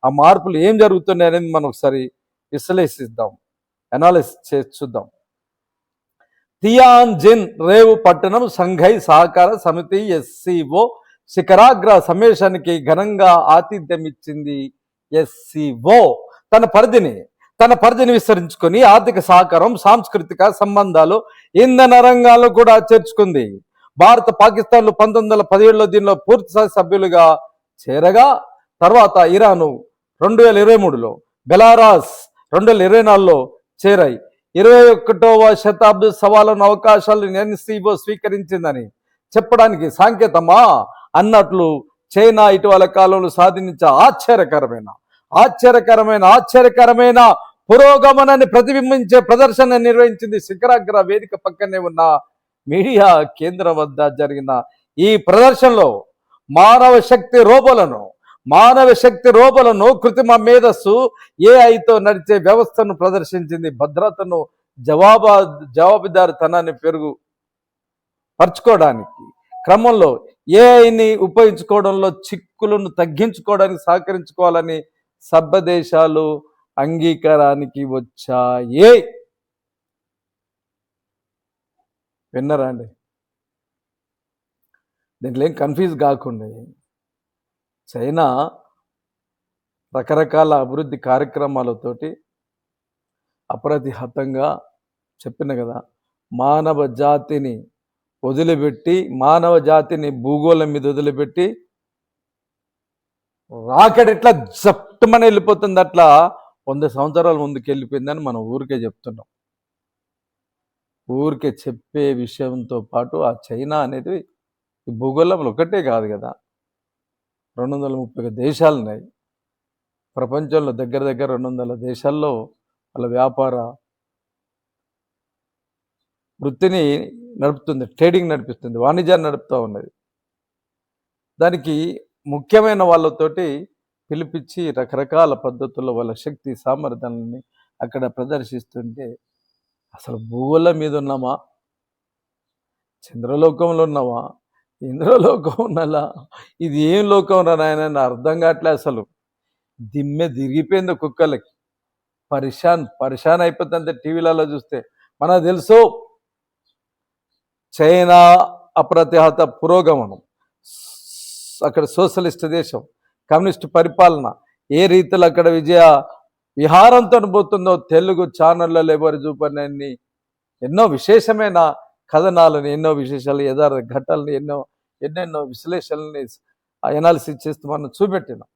ఆ మార్పులు ఏం జరుగుతున్నాయి అనేది మనం ఒకసారి విశ్లేషిద్దాం, అనాలిసిస్ చేసి చూద్దాం. తియాన్జిన్ రేవు పట్టణం సంఘై సహకార సమితి ఎస్సీఓ శిఖరాగ్ర సమావేశానికి ఘనంగా ఆతిథ్యం ఇచ్చింది. ఎస్సీఓ తన పరిధిని విస్తరించుకొని ఆర్థిక సహకారం, సాంస్కృతిక సంబంధాలు, ఇంధన రంగాల్లో కూడా చేర్చుకుంది. భారత్, పాకిస్తాన్లు 1917లో దీనిలో పూర్తిస్థాయి సభ్యులుగా చేరగా, తర్వాత ఇరాను 2023లో, బెలారస్ 2024లో చేరాయి. 21వ శతాబ్ద సవాళ్ళను, అవకాశాలను ఎన్సీఓ స్వీకరించిందని చెప్పడానికి సంకేతమా అన్నట్లు చైనా ఇటీవల కాలంలో సాధించే ఆశ్చర్యకరమైన పురోగమనాన్ని ప్రతిబింబించే ప్రదర్శన నిర్వహించింది. శిఖరాగ్ర వేదిక పక్కనే ఉన్న మీడియా కేంద్రం వద్ద జరిగిన ఈ ప్రదర్శనలో మానవ శక్తి రోబోలను కృత్రిమ మేధస్సు ఏఐతో నడిచే వ్యవస్థను ప్రదర్శించింది. భద్రతను, జవాబుదారీతనాన్ని పరుచుకోవడానికి క్రమంలో ఏఐని ఉపయోగించుకోవడంలో చిక్కులను తగ్గించుకోవడానికి సహకరించుకోవాలని సభ్య దేశాలు అంగీకారానికి వచ్చాయి. విన్నారా అండి? దీంట్లో ఏం కన్ఫ్యూజ్ కాకుండా, చైనా రకరకాల అభివృద్ధి కార్యక్రమాలతోటి అప్రతిహతంగా చెప్పిన కదా, మానవ జాతిని భూగోళం మీద వదిలిపెట్టి రాకెట్ ఎట్లా జప్టమని వెళ్ళిపోతుంది, అట్లా 100 సంవత్సరాల ముందుకు వెళ్ళిపోయిందని మనం ఊరికే చెప్తున్నాం. ఊరికే చెప్పే విషయంతో పాటు ఆ చైనా అనేది భూగోళంలో ఒకటే కాదు కదా, 230 దేశాలు ఉన్నాయి ప్రపంచంలో. దగ్గర 200 దేశాల్లో వాళ్ళ వ్యాపార వృత్తిని నడుపుతుంది, ట్రేడింగ్ నడిపిస్తుంది, వాణిజ్యాన్ని నడుపుతూ ఉన్నది. దానికి ముఖ్యమైన వాళ్ళతోటి పిలిపించి రకరకాల పద్ధతుల్లో వాళ్ళ శక్తి సామర్థ్యాలని అక్కడ ప్రదర్శిస్తుంటే, అసలు భూగోళం మీద ఉన్నామా, చంద్రలోకంలో ఉన్నామా, ఇంద్రలోకం ఉన్నలా, ఇది ఏం లోకం రా నాయన అర్థం కావట్లే. అసలు దిమ్మె తిరిగిపోయింది ఒక్కొక్కలకి, పరిశాన్ అయిపోతుంది టీవీలలో చూస్తే. మనకు తెలుసు చైనా అప్రతిహత పురోగమనం, అక్కడ సోషలిస్ట్ దేశం, కమ్యూనిస్ట్ పరిపాలన ఏ రీతిలో అక్కడ విహారంతో పోతుందో తెలుగు ఛానళ్ళలో ఎవరు చూపని ఎన్నో విశేషమైన కథనాలను, ఎన్నో విశేషాలు, యథార్థ ఘట్టాలను, ఎన్నెన్నో విశ్లేషణల్ని అనాలిసిస్ చేస్తూ మనం చూపెట్టినాం.